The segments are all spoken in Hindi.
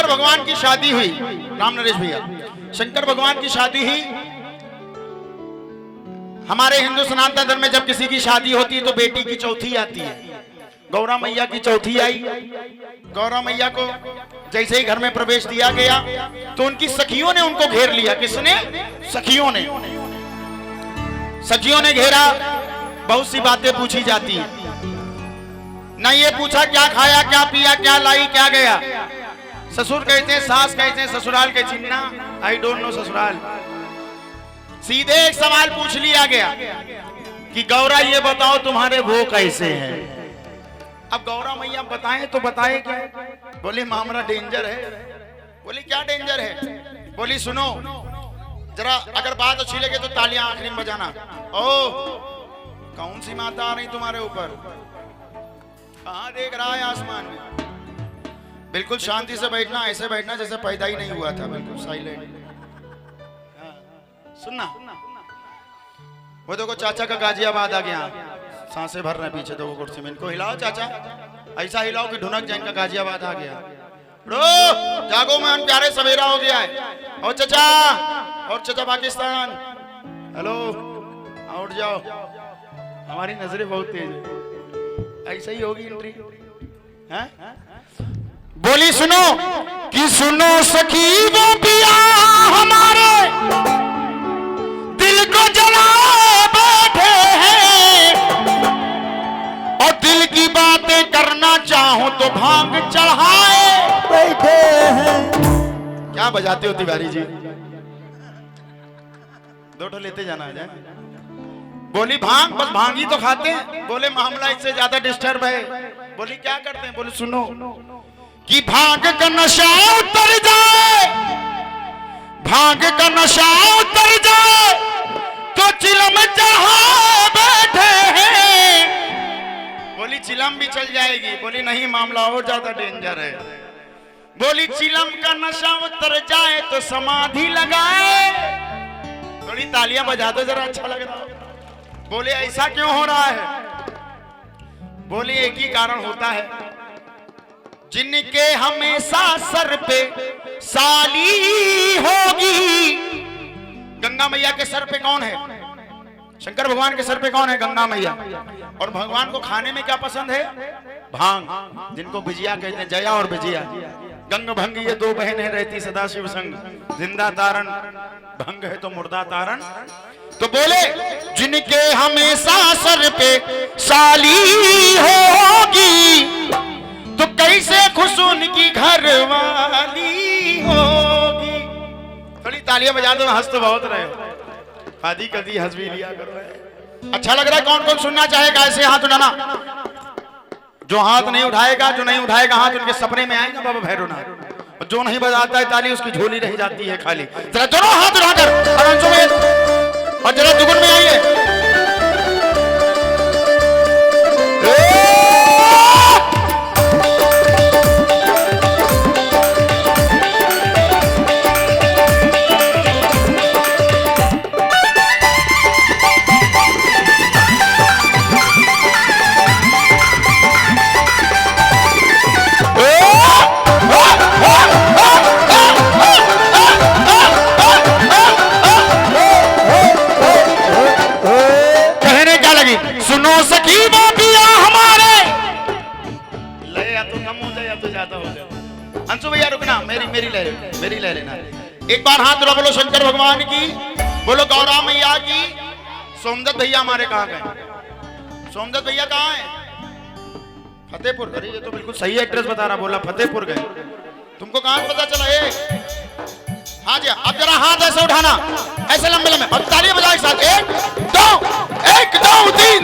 शंकर भगवान की शादी हुई, राम नरेश भैया, शंकर भगवान की शादी हुई। हमारे हिंदू सनातन धर्म में जब किसी की शादी होती है तो बेटी की चौथी आती है। गौरा मैया की चौथी आई। गौरा मैया को जैसे ही घर में प्रवेश दिया गया तो उनकी सखियों ने उनको घेर लिया। किसने? सखियों ने। सखियों ने घेरा, बहुत सी बातें पूछी जाती हैं। न ये पूछा क्या खाया, क्या पिया, क्या लाई, क्या गया। ससुर कहते हैं, सास कहते हैं, ससुराल के चिन्ना, आई डोंट नो ससुराल। सीधे एक सवाल पूछ लिया गया कि गौरा ये बताओ तुम्हारे वो कैसे हैं। अब गौरा मैया बताएं तो बताएं क्या? बोली मामला डेंजर है। बोली क्या डेंजर है? बोली सुनो जरा, अगर बात अच्छी लगे तो तालियां आखिरी में बजाना। ओ कौन सी माता आ रही तुम्हारे ऊपर? कहां देख रहा है आसमान में? बिल्कुल शांति से बैठना, ऐसे बैठना जैसे पैदा ही नहीं हुआ था, बिल्कुल साइलेंट। सुनना, वो देखो चाचा का गाजियाबाद आ गया, सांसें भर रहे हैं पीछे। देखो कुर्सी में इनको हिलाओ चाचा, ऐसा हिलाओ कि ढुनक जाए, इनका गाजियाबाद आ गया। रो जागो मैं प्यारे, सवेरा हो गया है। और चाचा, और चाचा पाकिस्तान, हेलो उठ जाओ, हमारी नजरें बहुत तेज है। ऐसा ही होगी एंट्री। बोली सुनो कि सुनो सखी वो पिया हमारे दिल को जला बैठे हैं, और दिल की बातें करना चाहो तो भांग चढ़ाए बैठे हैं। क्या बजाते हो तिवारी जी? दो ठो लेते जाना है। बोली भांग, बस भांग ही तो खाते हैं। बोले मामला इससे ज्यादा डिस्टर्ब है। बोली क्या करते हैं? बोले सुनो कि भांग का नशा उतर जाए, भांग का नशा उतर जाए तो चिलम चढ़ा बैठे हैं। बोली चिलम भी चल जाएगी। बोली नहीं, मामला और ज्यादा डेंजर है। बोली चिलम का नशा उतर जाए तो समाधि लगाए। थोड़ी तालियां बजा दो जरा, अच्छा लग रहा है। बोले ऐसा क्यों हो रहा है? बोले एक ही कारण होता है, जिनके हमेशा सर पे साली होगी। गंगा मैया के सर पे कौन है? शंकर भगवान के सर पे कौन है? गंगा मैया। और भगवान को खाने में क्या पसंद है? भांग, जिनको बिजिया कहते हैं, जया और बिजिया। गंग भंग ये दो बहनें रहती सदा शिव संग, जिंदा तारण भंग है तो मुर्दा तारण। तो बोले जिनके हमेशा सर पे साली होगी तो कैसे खुश उनकी घर वाली होगी। थोड़ी तालियां बजा दो, हंस तो बहुत रहे हो। शादी कभी हंस भी लिया करो। अच्छा लग रहा है? कौन कौन सुनना चाहेगा? ऐसे हाथ उठाना। जो हाथ नहीं उठाएगा, जो नहीं उठाएगा हाथ, उनके सपने में आएगा बाबा भैरवनाथ। जो नहीं बजाता है ताली, उसकी झोली रह जाती है खाली। जरा दोनों हाथ उठाकर आराम से, और जरा दुगुन में आइए। सुनो सखी वो पिया हमारे, ले या तो कम हो जाए या तो ज्यादा हो जाए। अंशु भैया रुकना, मेरी ले लेना। एक बार हाथ उठा, बोलो शंकर भगवान की, बोलो गौरा मैया की। सोमदत्त भैया हमारे कहाँ गए? सोमदत्त भैया कहाँ है? फतेहपुर। अरे ये तो बिल्कुल सही एड्रेस बता रहा, बोला फतेहपुर गए। तुमको कहाँ पता चला? हाँ जी, अब जरा हाथ ऐसे उठाना, ऐसे लंबे लंबे, और तालियां बजाओ एक साथ। 1 2 3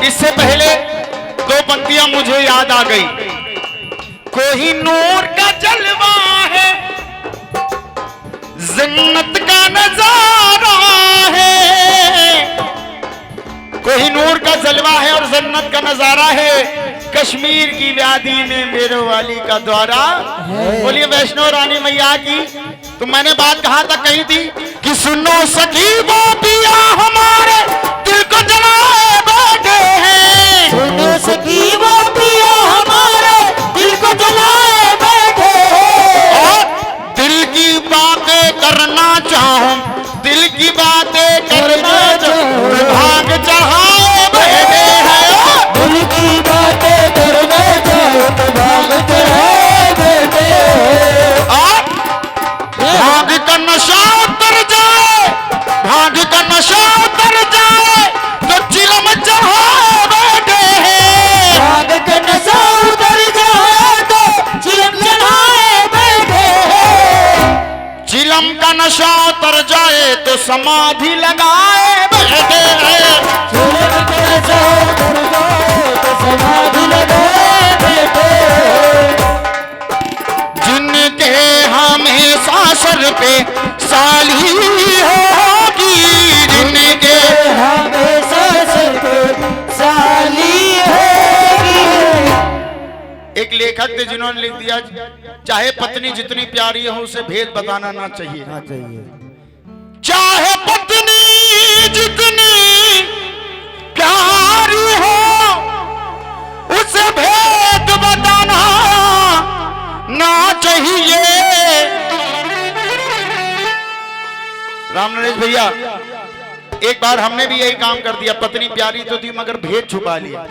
इससे पहले दो पंक्तियां मुझे याद आ गई, कोहिनूर का जलवा है, जन्नत का नजारा है। कोहिनूर का जलवा है और जन्नत का नजारा है, कश्मीर की वादी में मेरो वाली का द्वारा। बोलिए वैष्णो रानी मैया की। तो मैंने बात कहाँ तक कही थी कि सुनो सखी वो पिया हमारे दिल को जलाए बैठे हैं, सुनो सखी वो पिया हमारे दिल को जलाए बैठे हैं। और दिल की बातें करना चाहूं, दिल की बातें करना चाहूं, भाग चढ़ाए बैठे हैं। दिल की बातें करना चाहूं तो भाग चढ़ाए बैठे हैं। भाग का नशा उतर जाए, भाग का नशा उतर जाए तो चिलम चढ़ाए बैठे हैं। भाग का नशा उतर जाए तो चिलम चढ़ाए बैठे हैं। चिलम का नशा उतर जाए तो समाधि लगाए बैठे हैं। चिलम का नशा उतर जाए तो समाधि लगाए बैठे हैं। जिनके हमेशा सर पे साली होगी, जिनके हमेशा सर पे साली होगी। एक लेखक थे जिन्होंने लिख दिया, चाहे पत्नी जितनी प्यारी हो उसे भेद बताना ना चाहिए, चाहे पत्नी जितनी प्यारी हो उसे भेद बताना ना चाहिए। राम नरेश भैया, एक बार हमने भी यही काम कर दिया, पत्नी प्यारी तो थी मगर भेद छुपा लिया।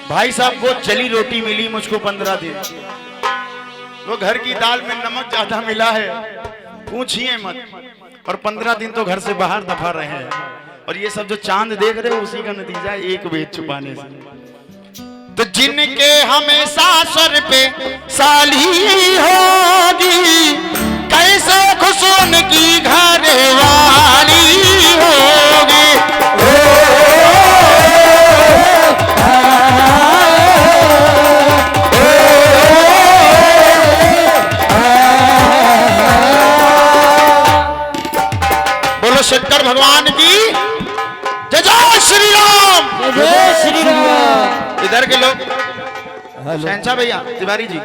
भाई साहब वो जली रोटी मिली मुझको 15 दिन, वो घर की दाल में नमक ज्यादा मिला है, पूछिए मत। और 15 दिन तो घर से बाहर दफा रहे हैं, और ये सब जो चांद देख रहे हो उसी का नतीजा है एक भेद छुपाने से। तो जिनके हमेशा सर पे साली होगी, कैसे खुश उनकी घर वाली होगी। बोलो शंकर भगवान की जय। जय श्री राम, जय श्री राम। इधर के लोग, शहंशाह भैया, तिवारी जी,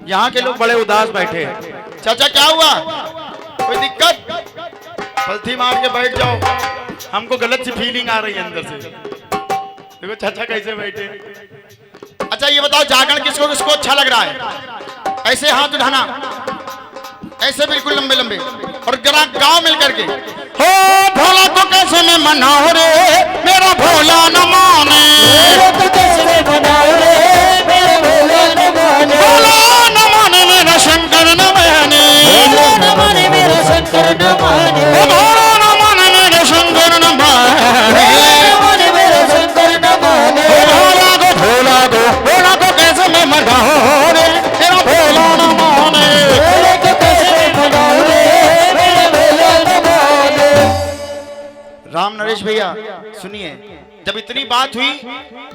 यहाँ के लोग बड़े उदास बैठे हैं। चाचा क्या हुआ, कोई दिक्कत? पलथी मार के बैठ जाओ, हमको गलत सी फीलिंग आ रही है अंदर से। देखो चाचा कैसे बैठे। अच्छा ये बताओ, जागरण किसको किसको अच्छा लग रहा है? ऐसे हाथ उठाना, ऐसे बिल्कुल लंबे लंबे, और जरा गाँव मिल करके। हो भोला को कैसे मैं मनाओ रे, मेरा भोला न माने, तो कैसे बनाओ रे मेरा भोला न माने, भोला न माने मेरा शंकर न माने, भोला न माने मेरा शंकर न माने, भोला न माने मेरा शंकर न माने, भोला न माने मेरा शंकर न माने। भोला को कैसे मैं मनाओ रे, मेरा भोला न माने, भोला को कैसे बनाओ रे मेरा भोला न माने। राम नरेश भैया सुनिए, जब इतनी बात हुई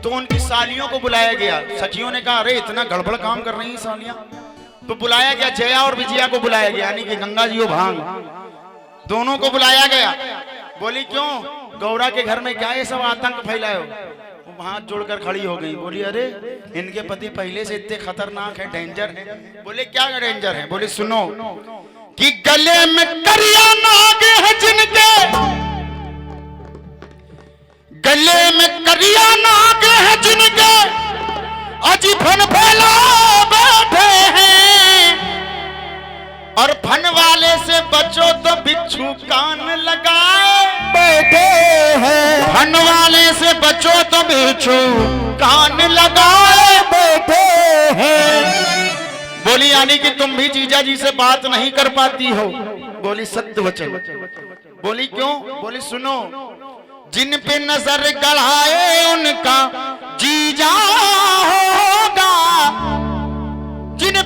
तो उनकी सालियों को बुलाया गया। सखियों ने कहा अरे इतना गड़बड़ काम कर रही हैं सालियां, तो बुलाया गया। जया और विजया को बुलाया गया, यानी कि गंगा जी और भांग दोनों को बुलाया गया। बोली क्यों गौरा के घर में क्या ये सब आतंक फैलाए हो? वो हाथ जोड़कर खड़ी हो गई, बोली अरे इनके पति पहले से इतने खतरनाक है, डेंजर है। बोले क्या डेंजर है? बोले सुनो कि गले में करिया नाग है जिनके, गले में करिया नाग है जिनके, अजी फन फैला बैठे हैं, और फन वाले से बचो तो बिच्छू कान लगाए बैठे हैं, फन वाले से बचो तो बिच्छू कान लगाए बैठे हैं। बोली यानी कि तुम भी जीजा जी से बात नहीं कर पाती हो? बोली सत्य वचन। बोली क्यों? बोली सुनो, जिन पे नजर गड़ाए उनका जीजा होगा, जिन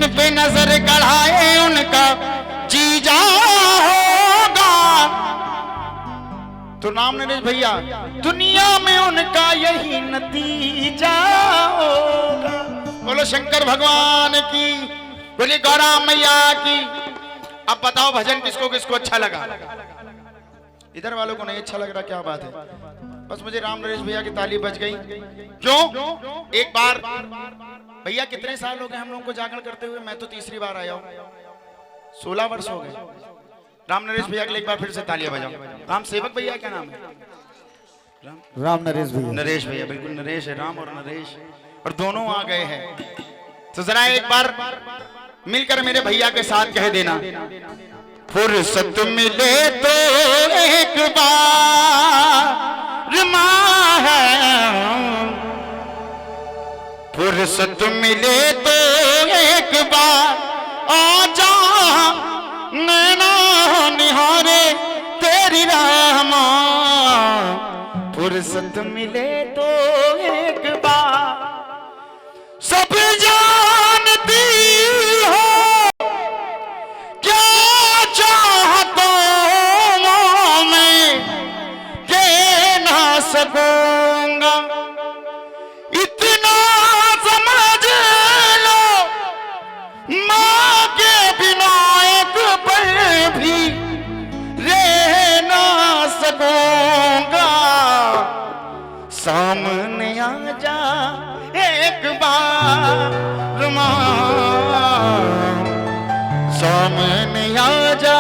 पे नजर गड़ाए उनका जीजा होगा, तो राम नरेश भैया, दुनिया में उनका यही नतीजा होगा। बोलो शंकर भगवान की, बोली गौरा मैया की। अब बताओ भजन किसको किसको अच्छा लगा? इधर वालों को नहीं अच्छा लग रहा, क्या बात है? बस मुझे राम नरेश भैया की ताली बज गई। क्यों? एक बार भैया कितने साल हो गए हम लोगों को जागरण करते हुए? मैं तो तीसरी बार आया हूँ, 16 वर्ष हो गए। राम नरेश भैया के लिए एक बार फिर से तालियां बजाओ। राम सेवक भैया क्या नाम है? राम नरेश भैया। नरेश भैया, बिल्कुल नरेश है, राम और नरेश, और दोनों आ गए हैं। तो जरा एक बार मिलकर मेरे भैया के साथ कह देना, फुर्सत मिले तो एक बार माँ है, फुर्सत मिले तो एक बार आ जा, नैना निहारे तेरी रामा, फुर्सत मिले तो एक बार। सब जानती हो क्या चाहता मैं, कह ना सकूंगा, इतना समझ लो, माँ के बिना एक पल भी रह ना सकूंगा, सामने आ जा एक बार माँ, सामने आ जा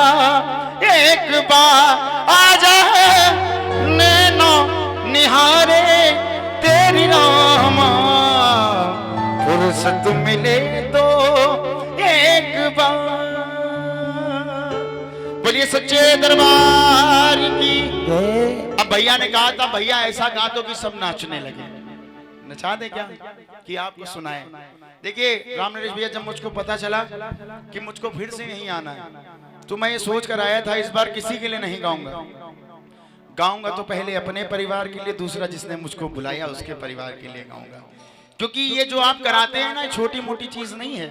एक बार, आ जा नैनो निहारे तेरी रामा, फुर्सत मिले तो एक बार। बोलिए सच्चे दरबार की। अब भैया ने कहा था भैया ऐसा गा दो कि सब नाचने लगे। नचा दे क्या कि आपको सुनाए? देखिए राम नरेश भैया, जब मुझको पता चला कि मुझको फिर से यहीं आना है, तो मैं ये सोच कर आया था इस बार किसी के लिए नहीं गाऊंगा। गाऊंगा तो पहले अपने परिवार के लिए, दूसरा जिसने मुझको बुलाया उसके परिवार के लिए गाऊंगा। क्योंकि ये जो आप कराते हैं ना, छोटी मोटी चीज नहीं है।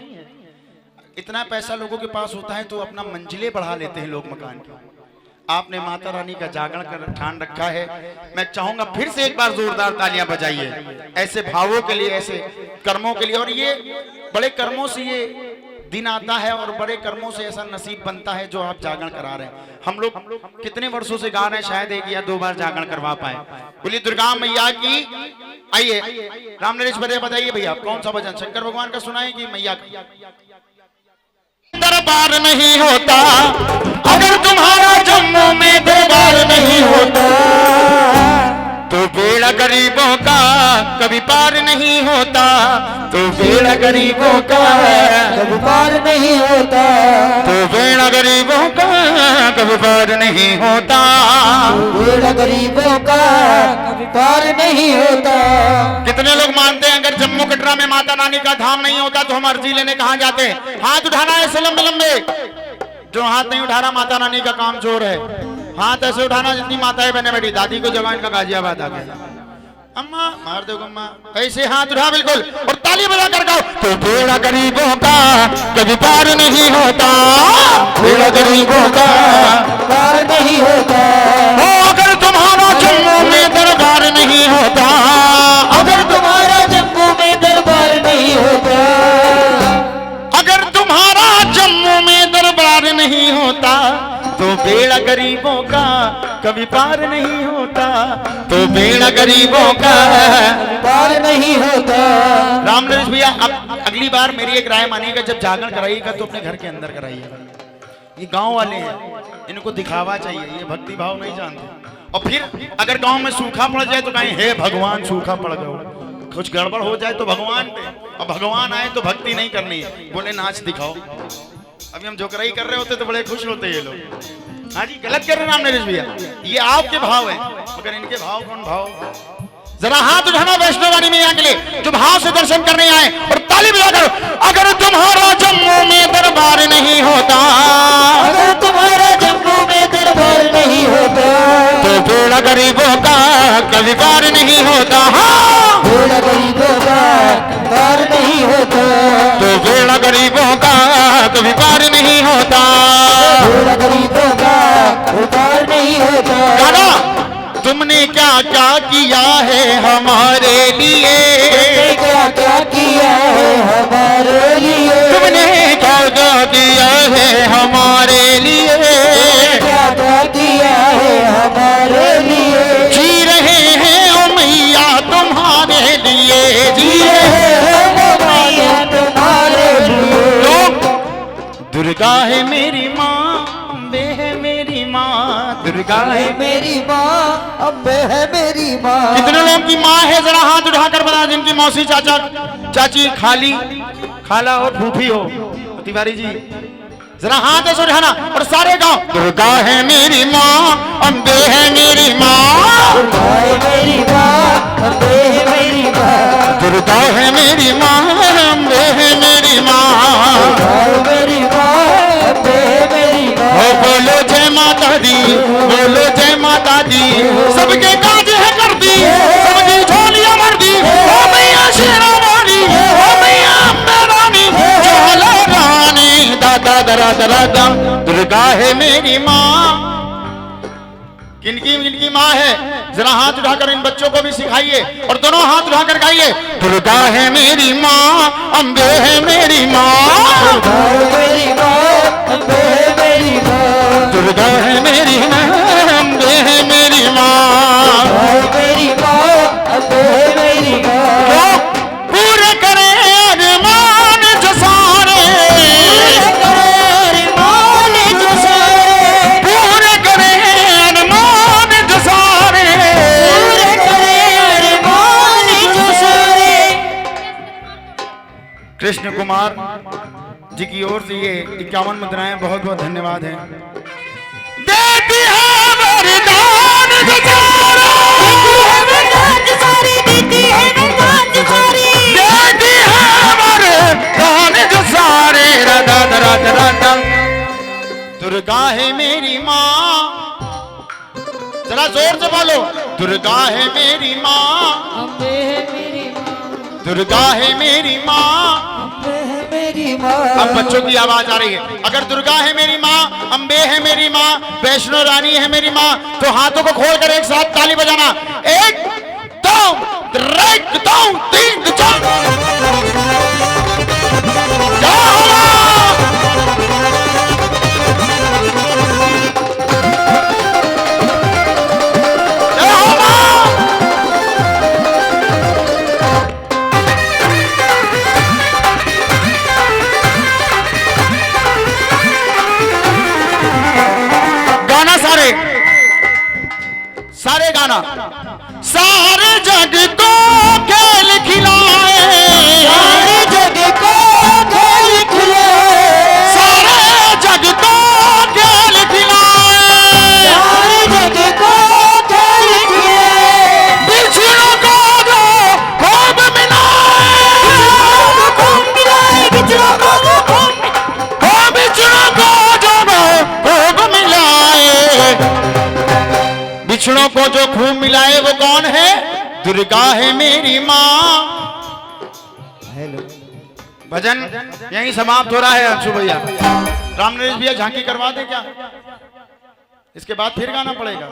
इतना पैसा लोगों के पास होता है तो अपना मंजिलें बढ़ा लेते हैं लोग मकान की। आपने माता रानी का जागरण कर ठान रखा है। मैं चाहूंगा फिर से एक बार जोरदार तालियां बजाइए ऐसे भावों के लिए, ऐसे कर्मों के लिए। और ये बड़े कर्मों से ये दिन आता है और बड़े कर्मों से ऐसा नसीब बनता है जो आप जागरण करा रहे हैं। हम लोग कितने वर्षों से गा रहे हैं, शायद एक या दो बार जागरण करवा पाए। बोलिए दुर्गा मैया की। आइए राम नरेश भैया बताइए भैया कौन सा भजन शंकर भगवान का सुनाए कि मैया का? दरबार नहीं होता अगर तुम्हारा जम्मू में दरबार नहीं होता, तो बेड़ा गरीबों का कभी पार नहीं होता, तो बेड़ा गरीबों का कभी पार नहीं होता, तो बेड़ा गरीबों का कभी पार नहीं होता, बेड़ा गरीबों का कभी पार नहीं होता। कितने लोग मानते हैं अगर जम्मू कटरा में माता रानी का धाम नहीं होता तो हम अर्जी लेने कहाँ जाते? हाथ उठाना है ऐसे लंबे लंबे। जो हाथ नहीं उठा रहा माता रानी का काम चोर है। हाथ ऐसे उठाना जितनी माताएं बने बैठी। दादी को जवान का गाजियाबाद आ गया, अम्मा मार दो अम्मा, ऐसे हाथ उठा बिल्कुल और ताली बजा कर गाओ। तो बेड़ा गरीबों का कभी पार नहीं होता, बेड़ा गरीबों का पार नहीं होता, अगर तुम्हारा जम्मू में दरबार नहीं होता, अगर तुम्हारा जम्मू में दरबार नहीं होता, अगर तुम्हारा जम्मू में दरबार नहीं होता, तो बेड़ा गरीबों का कभी पार नहीं होता, तो बेड़ा गरीबों का पार नहीं होता। राम नरेश भैया अब अगली बार मेरी एक राय मानिएगा, जब जागरण कराइएगा तो अपने घर के अंदर कराइएगा। ये गांव वाले हैं, इनको दिखावा चाहिए, ये भक्ति भाव नहीं जानते। और फिर अगर गांव में सूखा पड़ जाए तो कहीं हे भगवान सूखा पड़ गया, कुछ गड़बड़ हो जाए तो भगवान पे, और भगवान आए तो भक्ति नहीं करनी है, बोले नाच दिखाओ। अभी हम जोकराई कर रहे होते तो बड़े खुश होते ये लोग। हाँ जी गलत कर रहे हैं राम नरेश भैया, ये आपके भाव है, मगर इनके भाव कौन भाव? जरा हाथ उठाना वैष्णो वाणी में के लिए जो भाव से दर्शन करने आए और ताली बजा करो। अगर तुम्हारा जम्मू में दरबार नहीं होता, अगर तुम्हारा जम्मू में दरबार नहीं होता, तो बेड़ा गरीबों का कभी पार नहीं होता। हाँ बेड़ा गरीबों का पार नहीं होता, तो बेड़ा गरीबों का कभी पार नहीं होता, बेड़ा गरीबों का पार नहीं होता। गाना तुमने क्या क्या किया है हमारे लिए, क्या क्या किया है हमारे लिए, तुमने क्या क्या किया है हमारे लिए, क्या क्या किया है हमारे लिए, जी रहे हैं ओ मैया तुम्हारे लिए, जी रहे हैं मैया तुम्हारे लिए। दुर्गा है मेरी माँ, अम्बे है मेरी माँ, दुर्गा है मेरी माँ, अम्बे है मेरी माँ। कितने लोगों की माँ है जरा हाथ उठाकर बता, जिनकी मौसी चाचा चाची खाली खाला और फूफी हो। तिवारी जी जरा हाथ ऐसे उठाना और सारे गांव, दुर्गा है मेरी माँ, अम्बे है मेरी माँ, दुर्गा है मेरी माँ, अम्बे है मेरी माँ, दुर्गा है मेरी माँ, अम्बे है मेरी माँ, दुर्गा है मेरी माँ, अम्बे है मेरी माँ। ओ बोलो जय माता दी, बोलो जय माता दी, सबके काज है कर दी, सबकी झोलियां भर दी, ओ मैया शेरा वाली, ओ मैया अम्बे रानी, झोला रानी, दादा दरा दरा दम, दुर्गा है मेरी माँ। किनकी जिनकी माँ है जरा हाथ उठाकर इन बच्चों को भी सिखाइए और दोनों हाथ उठाकर गाइए, दुर्गा है मेरी माँ, अम्बे है मेरी माँ, दुर्गा है मेरी माँ, अम्बे है मेरी माँ, दुर्गा है मेरी माँ, अम्बे है मेरी माँ। दुर्गा है मेरी माँ, अम्बे है मेरी माँ। तो पूरे करे अरमान जो सारे, अरमान जो सारे, पूरे करे अरमान जो सारे, पूरे करे अरमान जो सारे। कृष्ण कुमार जी की ओर से ये 51 मुद्राएं बहुत बहुत धन्यवाद है। देती है वरदान जो सारा, देती है वरदान जो सारी, देती है वरदान जो सारे, राधा राधा राधा। दुर्गा है मेरी माँ, जरा जोर से बोलो, दुर्गा है मेरी माँ, अम्बे है मेरी माँ, दुर्गा है मेरी माँ। अम्बे है मेरी माँ। अब बच्चों की आवाज आ रही है, अगर दुर्गा है मेरी माँ, अम्बे है मेरी माँ, वैष्णो रानी है मेरी माँ, तो हाथों को खोलकर एक साथ ताली बजाना, 1 2 3 2 3 4। जय हो माँ। जय हो माँ। गाना सारे सारे गाना, सारे जग को खेल खिलाए, सारे जग को खेल खिलाए, सारे जग को खेल खिलाए, सारे जग को खेल खिलाए, बिछड़ों को जो खूब मिलाए, खूब मिलाए, बिछड़ों को खूब हो बिछड़ों को जो खूब मिलाए, बिछड़ों को जो खूब मिलाए वो कौन है, दुर्गा है मेरी माँ। हेलो। भजन यहीं समाप्त हो रहा है अंशु भैया। रामनरेश भैया झांकी करवा दे क्या, इसके बाद फिर गाना पड़ेगा।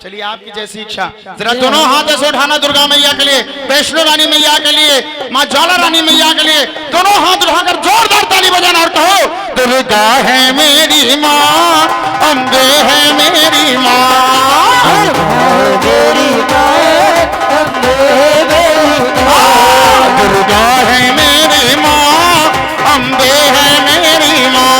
चलिए आपकी जैसी इच्छा, जरा दोनों हाथ ऐसे उठाना दुर्गा मैया के लिए, वैष्णो रानी मैया के लिए, माँ ज्वाला रानी मैया के लिए, दोनों हाथ उठाकर जोरदार ताली बजाना और कहो, दुर्गा है मेरी माँ, अम्बे है मेरी माँ, मेरी माँ, अम्बे है मेरी माँ, दुर्गा है मेरी माँ, अम्बे है मेरी माँ।